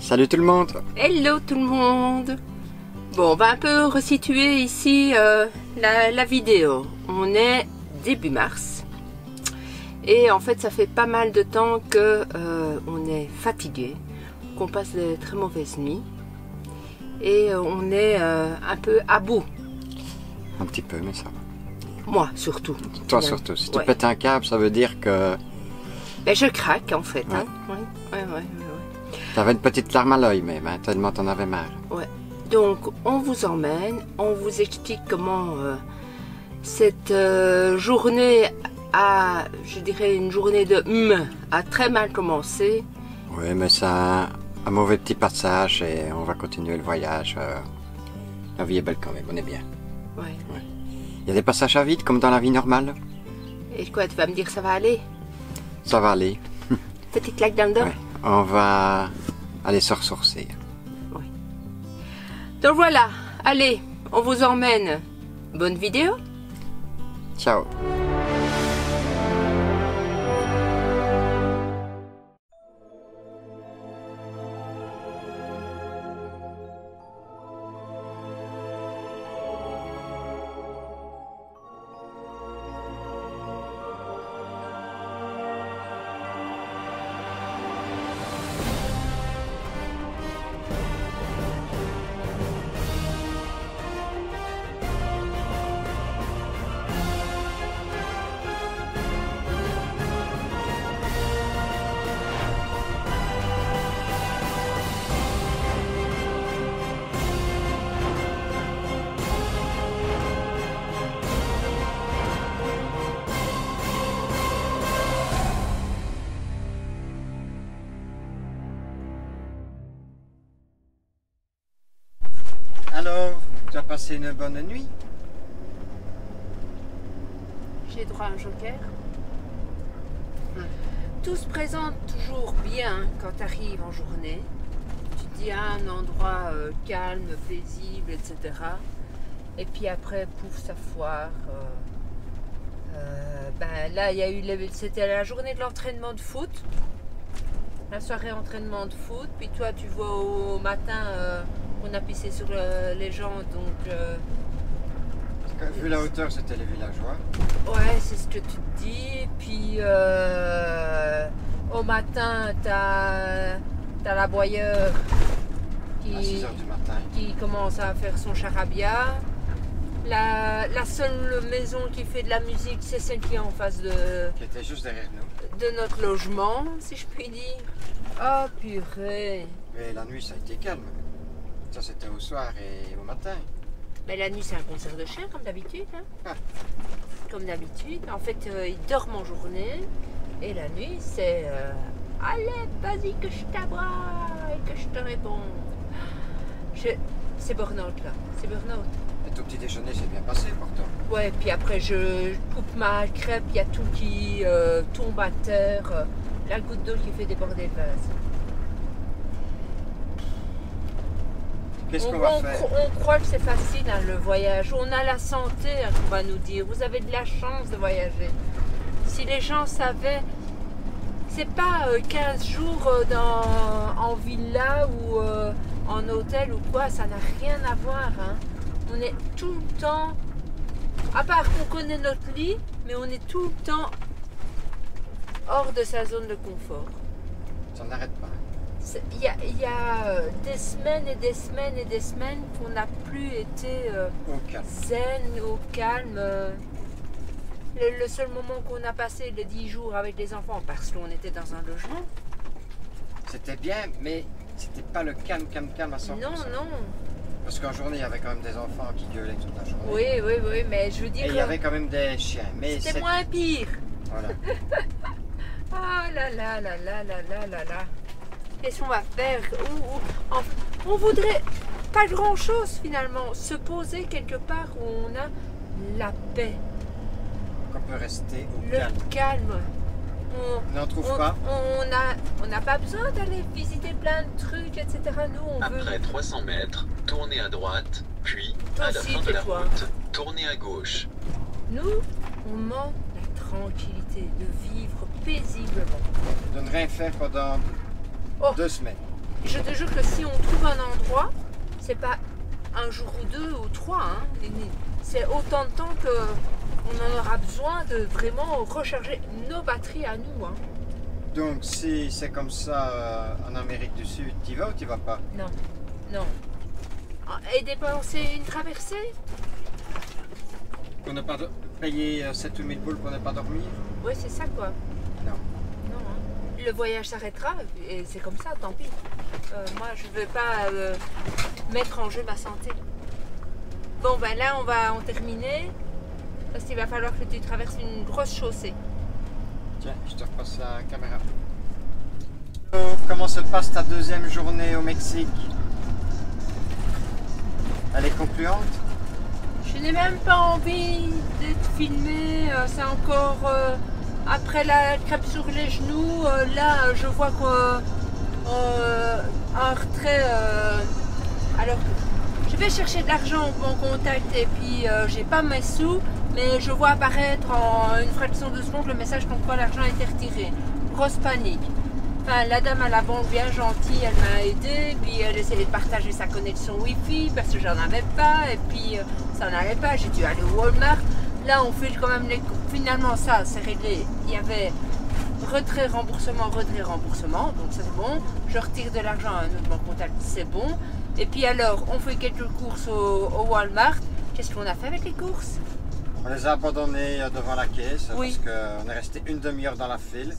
Salut tout le monde. Hello tout le monde. Bon, on va un peu resituer ici la vidéo. On est début mars. Et en fait, ça fait pas mal de temps que on est fatigué, qu'on passe de très mauvaises nuits. Et on est un peu à bout. Un petit peu, mais ça va. Moi, surtout. Toi Bien. surtout. Si tu Ouais. pètes un câble, ça veut dire que Ben, je craque en fait. Ouais. Hein. Ouais. t'avais une petite larme à l'œil même, hein, tellement t'en avais marre. Donc, on vous emmène, on vous explique comment cette journée je dirais une journée de a très mal commencé. Oui, mais c'est un mauvais petit passage et on va continuer le voyage. La vie est belle quand même, on est bien. Ouais. Il y a des passages à vide comme dans la vie normale. Et quoi, tu vas me dire ça va aller? Ça va aller. Petite claque dans le dos? Ouais. On va aller se ressourcer. Donc voilà, allez, on vous emmène. Bonne vidéo. Ciao. Alors, tu as passé une bonne nuit? J'ai droit à un joker. Tout se présente toujours bien quand tu arrives en journée. Tu te dis à un endroit calme, paisible, etc. Et puis après, pouf, ça foire. Ben là, il y a eu c'était la journée de l'entraînement de foot. La soirée entraînement de foot. Puis toi, tu vois au matin, on a pissé sur les gens. Donc, Vu la hauteur, c'était les villageois. ouais, c'est ce que tu te dis. Puis au matin, t'as l'aboyeur À 6 h du matin. qui commence à faire son charabia. La seule maison qui fait de la musique, c'est celle qui est en face de Qui était juste derrière nous. notre logement, si je puis dire. Oh purée. Mais la nuit, ça a été calme. Ça, c'était au soir et au matin. Mais la nuit, c'est un concert de chiens, comme d'habitude. Hein. Ah. Comme d'habitude. En fait, ils dorment en journée. Et la nuit, c'est allez, vas-y, que je t'abrase et que je te réponds. C'est burn-out, là. C'est burn-out. Et ton petit déjeuner s'est bien passé pourtant. Ouais, puis après, je coupe ma crêpe. Il y a tout qui tombe à terre. La goutte d'eau qui fait déborder le vase. Qu'est-ce qu'on va faire? On croit que c'est facile, hein, le voyage. On a la santé, hein, qu'on va nous dire. Vous avez de la chance de voyager. Si les gens savaient, c'est pas 15 jours en villa ou en hôtel ou quoi, ça n'a rien à voir. Hein. On est tout le temps, à part qu'on connaît notre lit, mais on est tout le temps hors de sa zone de confort. Ça n'arrête pas. Il y a des semaines et des semaines et des semaines qu'on n'a plus été Au calme. zen, au calme. Le seul moment qu'on a passé les 10 jours avec les enfants, parce qu'on était dans un logement. C'était bien, mais c'était pas le calme à 100%. Non. Parce qu'en journée, il y avait quand même des enfants qui gueulaient toute la journée. Oui, mais je veux Et dire, il y avait quand même des chiens. Mais c'était moins pire. Voilà. Ah là. Qu'est-ce qu'on va faire? On voudrait pas grand chose finalement. Se poser quelque part où on a la paix, Qu'on peut rester au le calme. calme. On n'en trouve pas. On n'a pas besoin d'aller visiter plein de trucs, etc. Nous, on veut. Après 300 mètres, tournez à droite, puis, Toi à la aussi, fin de la tais-toi. route, tournez à gauche. Nous, on manque la tranquillité de vivre paisiblement. De ne rien faire pendant Oh. 2 semaines. Je te jure que si on trouve un endroit, c'est pas un jour ou deux ou trois, hein. C'est autant de temps qu'on en aura besoin de vraiment recharger nos batteries à nous. Hein. Donc si c'est comme ça en Amérique du Sud, t'y vas ou t'y vas pas? Non, non. Et dépenser une traversée? Pour ne pas payer 7 ou 1000 boules pour ne pas dormir? Oui, c'est ça quoi. Non. Non, hein. Le voyage s'arrêtera et c'est comme ça, tant pis. Moi, je ne veux pas mettre en jeu ma santé. Bon, ben là, on va en terminer parce qu'il va falloir que tu traverses une grosse chaussée. Tiens, je te repasse la caméra. Comment se passe ta deuxième journée au Mexique? Elle est concluante? Je n'ai même pas envie d'être filmée. C'est encore après la crêpe sur les genoux. Là, je vois qu'un retrait. Alors, je vais chercher de l'argent au bon contact et puis j'ai pas mes sous, mais je vois apparaître en une fraction de seconde le message comme quoi l'argent a été retiré. Grosse panique. Enfin, la dame à la banque bien gentille, elle m'a aidé, puis elle essayait de partager sa connexion Wi-Fi parce que j'en avais pas, et puis ça n'allait pas, j'ai dû aller au Walmart. Là, on fait quand même les... Finalement, ça, c'est réglé. Il y avait retrait, remboursement, donc c'est bon. Je retire de l'argent à un autre banque contact, c'est bon. Et puis alors, on fait quelques courses au Walmart. Qu'est-ce qu'on a fait avec les courses? On les a abandonnés devant la caisse Oui. parce qu'on est resté une demi-heure dans la file.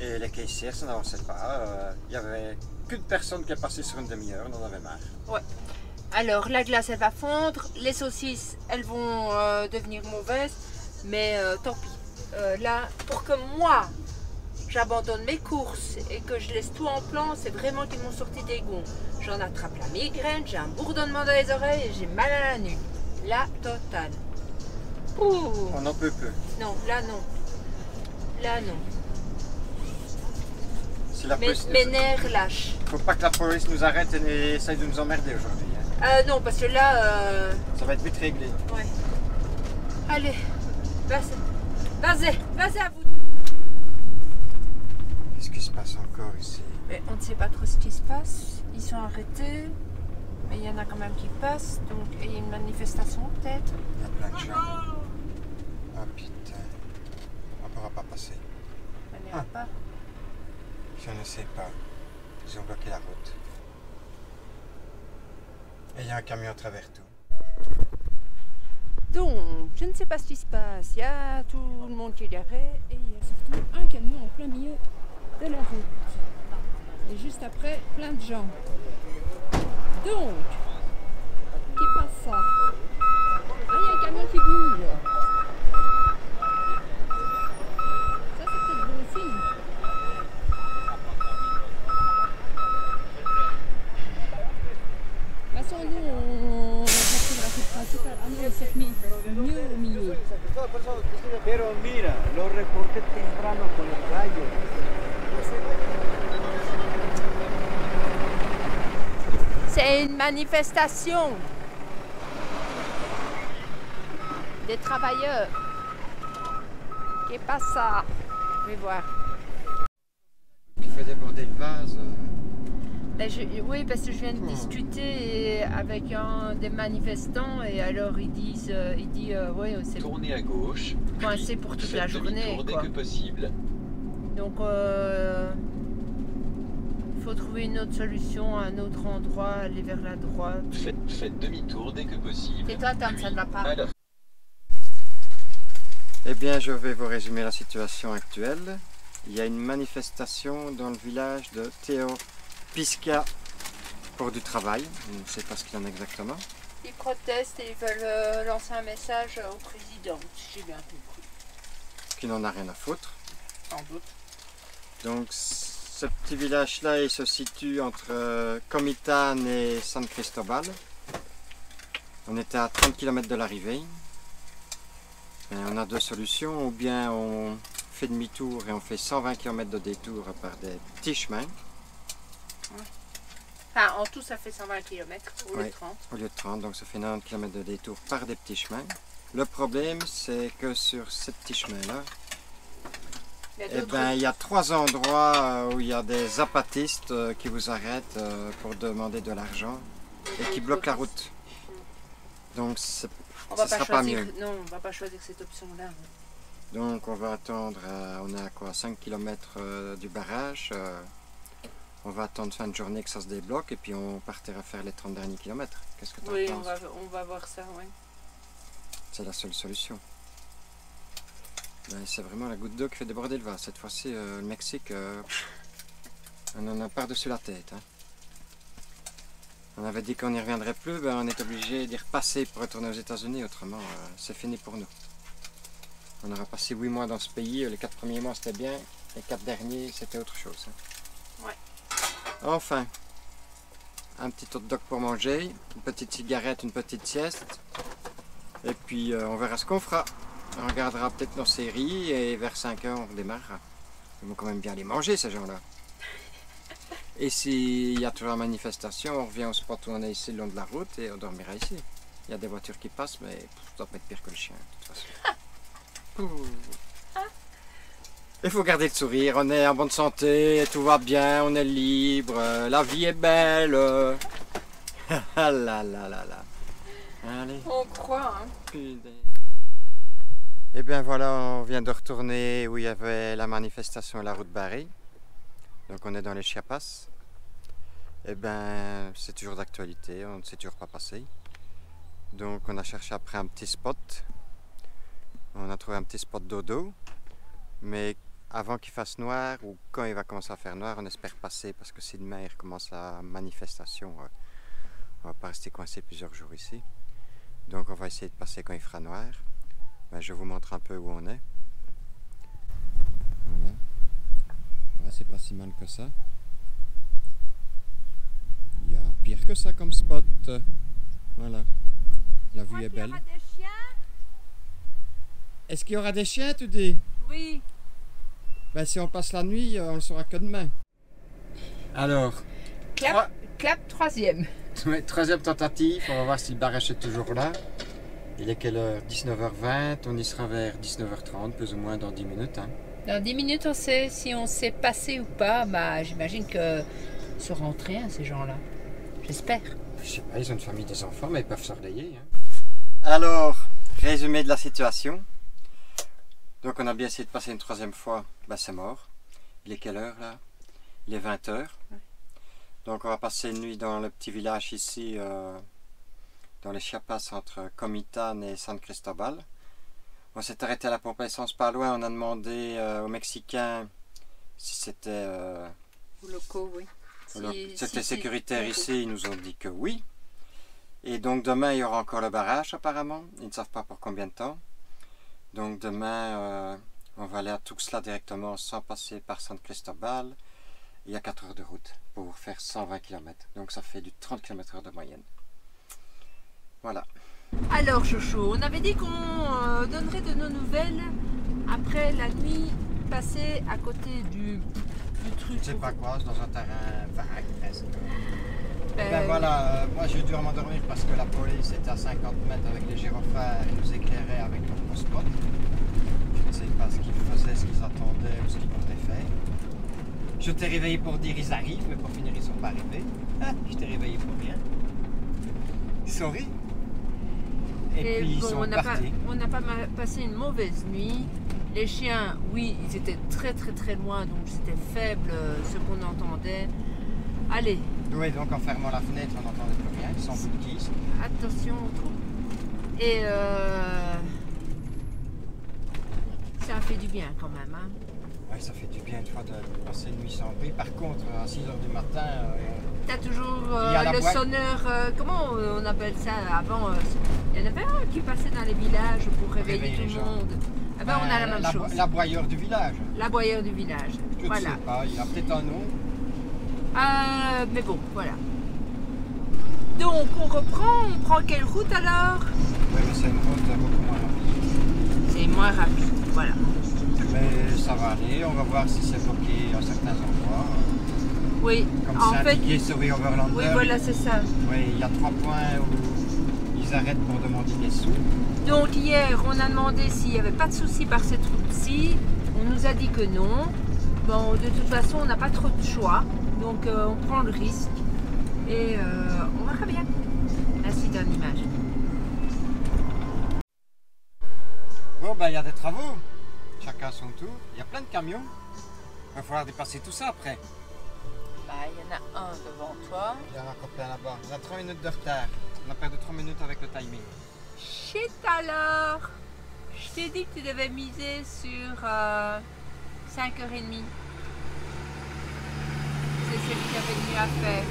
Et les caissières, ça n'avançait pas. Il n'y avait qu'une personne qui est passée sur une demi-heure, on en avait marre. Ouais. Alors, la glace, elle va fondre. Les saucisses, elles vont devenir mauvaises. Mais tant pis. Là, pour que moi, j'abandonne mes courses et que je laisse tout en plan, c'est vraiment qu'ils m'ont sorti des gonds. J'en attrape la migraine, j'ai un bourdonnement dans les oreilles et j'ai mal à la nuque. La totale. Ouh. On en peut peu. Non, là non. Là non. Si la Mes police nous- nerfs lâchent. Faut pas que la police nous arrête et essaye de nous emmerder aujourd'hui. Hein. Non, parce que là... Ça va être vite réglé. Ouais. Allez, vas-y à vous. Qu'est-ce qui se passe encore ici? Mais on ne sait pas trop ce qui se passe. Ils sont arrêtés, mais il y en a quand même qui passent. Donc, il y a une manifestation peut-être. Il y a plein de gens. Oh putain. On ne pourra pas passer. On n'ira pas. Je ne sais pas. Ils ont bloqué la route. Et il y a un camion à travers tout. Donc, je ne sais pas ce qui se passe. Il y a tout le monde qui est garé et il y a surtout un camion en plein milieu de la route. Et juste après, plein de gens. Donc, qui passe ça? Ah, il y a un camion qui bouge. Ça, c'est peut-être bon signe. De toute façon, nous, on fait la route principale. Ah non, il s'est mis mieux au milieu. Pero mira, lo reporté temprano con el rayo. C'est une manifestation des travailleurs. Qu'est pas ça? Je vais voir. Qui fait déborder le vase. Ben, oui, parce que je viens de discuter avec un des manifestants et alors ils disent, ouais, c'est Tournez à gauche. coincé pour toute la Faites journée. demi-tour dès Quoi. que possible. Donc, il faut trouver une autre solution, un autre endroit, aller vers la droite. Faites demi-tour dès que possible. Et toi, Tam, ça ne va pas? Alors, Eh bien, je vais vous résumer la situation actuelle. Il y a une manifestation dans le village de Teopisca pour du travail. Je ne sais pas ce qu'il y en a exactement. Ils protestent et ils veulent lancer un message au président, si j'ai bien compris. Qui n'en a rien à foutre. Sans doute. Donc, ce petit village-là, il se situe entre Comitán et San Cristobal. On était à 30 km de l'arrivée. Et on a deux solutions, ou bien on fait demi-tour et on fait 120 km de détour par des petits chemins, Enfin, en tout, ça fait 120 km au lieu de Oui. 30. au lieu de 30, donc ça fait 90 km de détour par des petits chemins. Le problème, c'est que sur ces petits chemins-là, Eh ben, il y a 3 endroits où il y a des apatistes qui vous arrêtent pour demander de l'argent et qui bloquent la route. Donc ce sera pas mieux. Non, on va pas choisir cette option-là. Donc on va attendre, on est à quoi, 5 km du barrage. On va attendre fin de journée que ça se débloque et puis on partira faire les 30 derniers kilomètres. Qu'est-ce que tu en Oui, penses? on va voir ça, oui. C'est la seule solution. Ben, c'est vraiment la goutte d'eau qui fait déborder le vase. Cette fois-ci, le Mexique, on en a par-dessus la tête. Hein. On avait dit qu'on n'y reviendrait plus, ben, on est obligé d'y repasser pour retourner aux États-Unis, autrement c'est fini pour nous. On aura passé 8 mois dans ce pays, les 4 premiers mois c'était bien, les 4 derniers c'était autre chose. Hein. Ouais. Enfin, un petit hot dog pour manger, une petite cigarette, une petite sieste, et puis on verra ce qu'on fera. On regardera peut-être nos séries et vers 5 h on redémarrera. Ils vont quand même bien les manger ces gens-là. Et s'il y a toujours la manifestation, on revient au spot où on est ici le long de la route et on dormira ici. Il y a des voitures qui passent, mais ça doit pas être pire que le chien de toute façon. Il faut garder le sourire, on est en bonne santé, tout va bien, on est libre, la vie est belle. Ah là là là là. Allez. On croit, hein. Putain. Et bien voilà, on vient de retourner où il y avait la manifestation et la route barrée. Donc on est dans les Chiapas. Et bien c'est toujours d'actualité, on ne s'est toujours pas passé. Donc on a cherché après un petit spot. On a trouvé un petit spot dodo. Mais avant qu'il fasse noir, ou quand il va commencer à faire noir, on espère passer. Parce que si demain il recommence la manifestation, on va pas rester coincé plusieurs jours ici. Donc on va essayer de passer quand il fera noir. Ben, je vous montre un peu où on est. Voilà. Ouais, c'est pas si mal que ça. Il y a pire que ça comme spot. Voilà. La vue est belle. Est-ce qu'il y aura des chiens, tu dis? Oui. Ben, si on passe la nuit, on le saura que demain. Alors, Clap, troisième. troisième tentative. On va voir si le barrage est toujours là. Il est quelle heure? 19h20, on y sera vers 19h30, plus ou moins dans 10 minutes. Hein. Dans 10 minutes, on sait si on s'est passé ou pas. Bah, j'imagine que se rentrer, hein, ces gens-là. J'espère. Je sais pas, ils ont une famille, des enfants, mais ils peuvent se relayer. Hein. Alors, résumé de la situation. Donc on a bien essayé de passer une troisième fois, bah c'est mort. Il est quelle heure là? Il est 20h. Ouais. Donc on va passer une nuit dans le petit village ici, dans les Chiapas entre Comitán et San Cristobal. On s'est arrêté à la pompe à essence pas loin, on a demandé aux Mexicains si c'était locaux, oui. C'était sécuritaire ici, ils nous ont dit que oui. Et donc demain il y aura encore le barrage apparemment, ils ne savent pas pour combien de temps. Donc demain on va aller à Tuxtla directement sans passer par San Cristobal. Il y a 4 heures de route pour faire 120 km, donc ça fait du 30 km/h de moyenne. Voilà. Alors Chouchou, on avait dit qu'on donnerait de nos nouvelles après la nuit passée à côté du truc. Je sais pas quoi, dans un terrain vague presque. Ben voilà, moi j'ai dû m'endormir parce que la police était à 50 mètres avec les gyrophares et nous éclairait avec leur spot. Je ne sais pas ce qu'ils faisaient, ce qu'ils attendaient ou ce qu'ils comptaient faire. Je t'ai réveillé pour dire ils arrivent, mais pour finir ils sont pas arrivés. Je t'ai réveillé pour rien. Sorry. Et puis ils sont partis. On n'a pas passé une mauvaise nuit. Les chiens, oui, ils étaient très loin, donc c'était faible ce qu'on entendait. Allez. Oui, donc en fermant la fenêtre, on n'entendait plus rien, sans bout de guise. Attention au trou. Et ça fait du bien quand même. Hein. Oui, ça fait du bien une fois de passer une nuit sans bruit. Par contre, à 6 h du matin... T'as toujours le sonneur, comment on appelle ça avant il y en avait un qui passait dans les villages pour réveiller tout le monde. Ah ben, on a la même chose. L'aboyeur du village. L'aboyeur du village. Je ne sais pas, il a peut-être un nom. Mais bon, voilà. Donc on reprend, on prend quelle route alors? Oui, mais c'est une route beaucoup moins rapide. C'est moins rapide, voilà. Mais ça va aller, on va voir si c'est bloqué à certains endroits. Oui, comme en c'est indiqué sur The Overlander. Oui, voilà, c'est ça. Oui, il y a 3 points où ils arrêtent pour demander des sous. Donc hier, on a demandé s'il n'y avait pas de souci par cette route-ci. On nous a dit que non. Bon, de toute façon, on n'a pas trop de choix. Donc, on prend le risque. Et on verra bien la suite en image. Bon, ben il y a des travaux. Chacun son tour. Il y a plein de camions. Il va falloir dépasser tout ça après. Bah, il y en a un devant toi. Il y en a encore plein là-bas. On a 3 minutes de retard. On a perdu 3 minutes avec le timing. Shit alors! Je t'ai dit que tu devais miser sur 5h30. C'est celui qui avait le mieux à faire.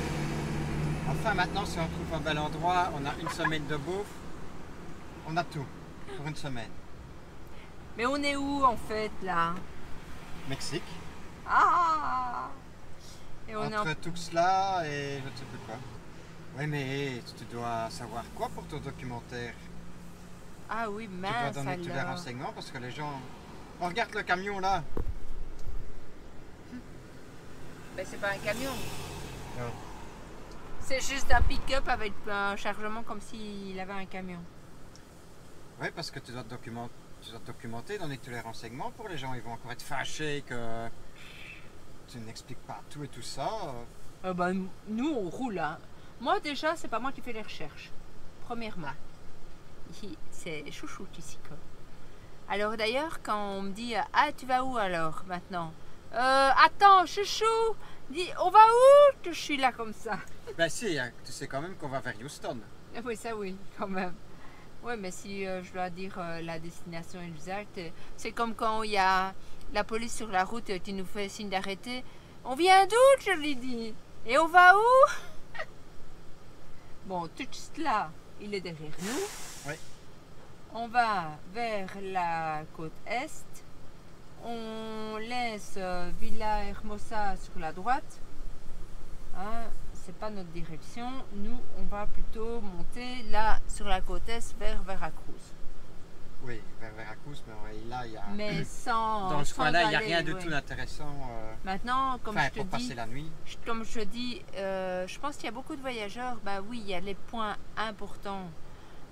Enfin, maintenant, si on trouve un bel endroit, on a une semaine de bouffe. On a tout pour une semaine. Mais on est où en fait là? Mexique. Ah! Et on est en... Entre Tuxtla et je ne sais plus quoi. Oui, mais tu dois savoir quoi pour ton documentaire? Ah oui, Tu dois mince donner tous les alors. renseignements parce que les gens... On regarde le camion là. Ben, c'est pas un camion. Non. C'est juste un pick-up avec un chargement comme s'il avait un camion. Oui, parce que tu dois te documenter, donner tous les renseignements pour les gens. Ils vont encore être fâchés que tu n'expliques pas tout et tout ça. Ben, nous, on roule. Hein. Moi, déjà, c'est pas moi qui fais les recherches. Premièrement. C'est chouchoute ici. Quoi. Alors d'ailleurs, quand on me dit « Ah, tu vas où alors, maintenant ?» Attends, chouchou, dis, on va où? Que je suis là comme ça. Ben si, tu sais quand même qu'on va vers Houston. Oui, ça oui, quand même. Oui, mais si je dois dire la destination exacte, c'est comme quand il y a la police sur la route qui nous fait signe d'arrêter. On vient d'où, je lui dis? Et on va où? Bon, tout cela, il est derrière nous. Oui. On va vers la côte est. On laisse Villa Hermosa sur la droite. Hein, c'est pas notre direction. Nous, on va plutôt monter là sur la côte est vers Veracruz. Oui, vers Veracruz, mais là, il y a... Mais sans. Dans ce sans coin-là, il n'y a aller, rien du ouais. tout d'intéressant. Maintenant, comme Enfin, je te pour dis, passer la nuit. comme je te dis, je pense qu'il y a beaucoup de voyageurs. Bah oui, il y a les points importants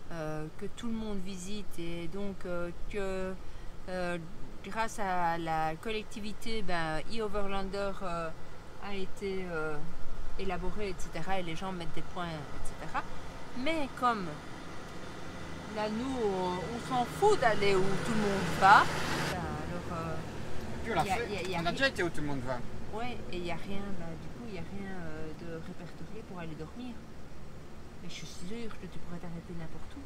que tout le monde visite et donc que grâce à la collectivité, e-Overlander a été élaboré, etc. Et les gens mettent des points, etc. Mais comme là, nous, on s'en fout d'aller où tout le monde va. Alors, Et puis on l'a fait. On a déjà été où tout le monde va. ouais, et il n'y a rien, du coup, il n'y a rien de répertorié pour aller dormir. Mais je suis sûre que tu pourrais t'arrêter n'importe où.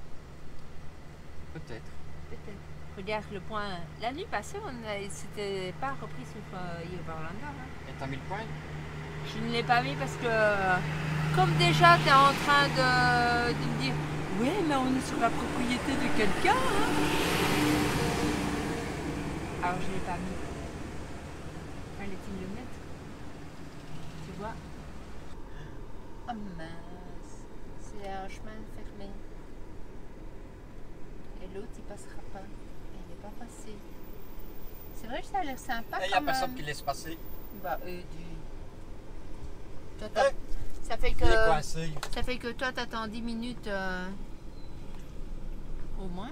Peut-être. Peut-être. Regarde le point. La nuit passée, c'était pas repris sur e-Overlander. Hein. Et t'as mis le point? Je ne l'ai pas mis parce que, comme déjà, tu es en train de me dire ouais, mais on est sur la propriété de quelqu'un. Hein. Alors, je ne l'ai pas mis. Fallait-il le mettre? Tu vois? Oh mince. C'est un chemin fermé. Et l'autre, il passera pas. Il n'est pas passé. C'est vrai que ça a l'air sympa. Il n'y a personne qui laisse passer. Bah, Toi, Ouais. ça fait que. Il est coincé. Ça fait que toi, t'attends 10 minutes au moins.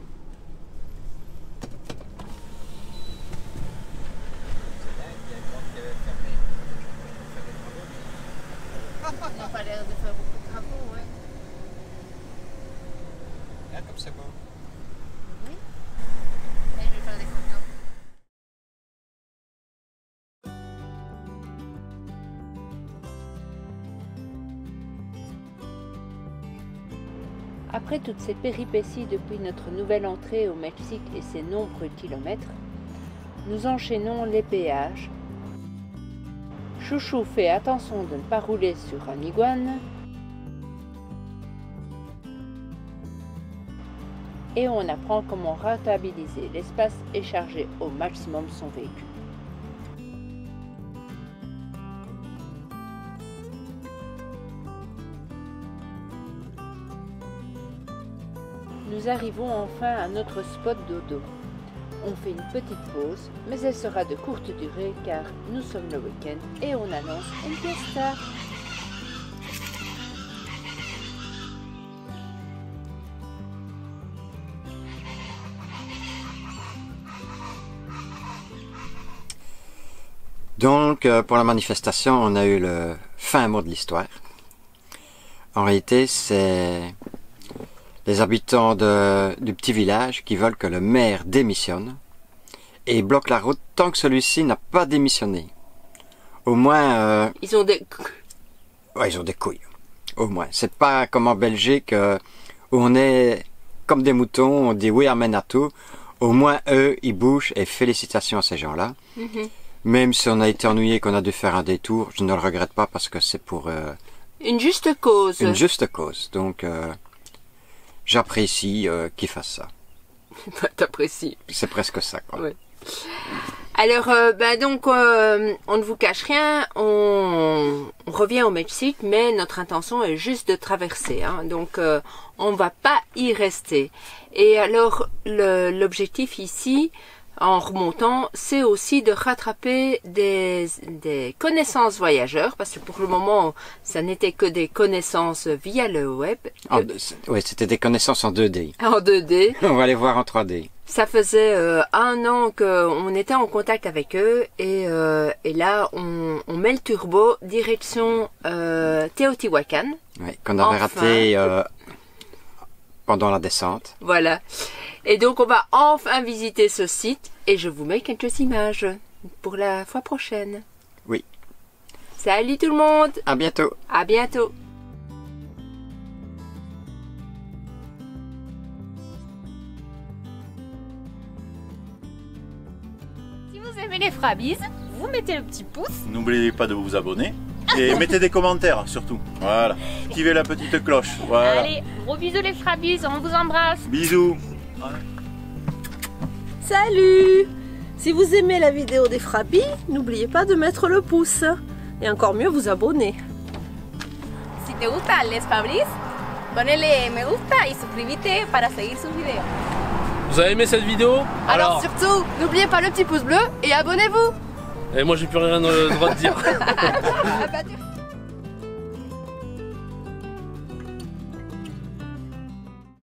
Ils n'ont pas l'air de faire beaucoup de travaux, ouais. Regarde comme c'est beau. Oui. Et je vais faire des photos. Après toutes ces péripéties depuis notre nouvelle entrée au Mexique et ses nombreux kilomètres, nous enchaînons les péages. Chouchou fait attention de ne pas rouler sur un iguane. Et on apprend comment rentabiliser l'espace et charger au maximum son véhicule. Nous arrivons enfin à notre spot dodo. On fait une petite pause, mais elle sera de courte durée car nous sommes le week-end et on annonce une fiesta. Donc, pour la manifestation, on a eu le fin mot de l'histoire. En réalité, c'est les habitants du petit village qui veulent que le maire démissionne et bloque la route tant que celui-ci n'a pas démissionné. Au moins... Ils ont des... Ouais, ils ont des couilles. Au moins. C'est pas comme en Belgique où on est comme des moutons, on dit oui, amène à tout. Au moins, eux, ils bougent et félicitations à ces gens-là. Même si on a été ennuyé, qu'on a dû faire un détour, je ne le regrette pas parce que c'est pour... Une juste cause. Une juste cause. Donc, j'apprécie qu'ils fassent ça. T'apprécies. C'est presque ça, quoi. Ouais. Alors, donc, on ne vous cache rien, on revient au Mexique, mais notre intention est juste de traverser. Hein, donc, on ne va pas y rester. Et alors, l'objectif ici, en remontant, c'est aussi de rattraper des connaissances voyageurs, parce que pour le moment, ça n'était que des connaissances via le web. Oui, c'était des connaissances en 2D. En 2D. On va les voir en 3D. Ça faisait 1 an qu'on était en contact avec eux et là, on met le turbo direction Teotihuacan. Oui, qu'on avait raté pendant la descente. Voilà. Et donc, on va enfin visiter ce site et je vous mets quelques images pour la fois prochaine. Oui. Salut tout le monde! À bientôt! À bientôt! Si vous aimez les Frabies, vous mettez le petit pouce. N'oubliez pas de vous abonner et mettez des commentaires surtout. Voilà. Activez la petite cloche. Voilà. Allez, gros bisous les Frabies, on vous embrasse. Bisous. Salut! Si vous aimez la vidéo des Frabies, n'oubliez pas de mettre le pouce. Et encore mieux, vous abonner. Si te gustan les Frabies, ponele me gusta y suscríbete para seguir sus videos. Vous avez aimé cette vidéo? Alors surtout, n'oubliez pas le petit pouce bleu et abonnez-vous! Et moi j'ai plus rien le droit de dire. Ah bah,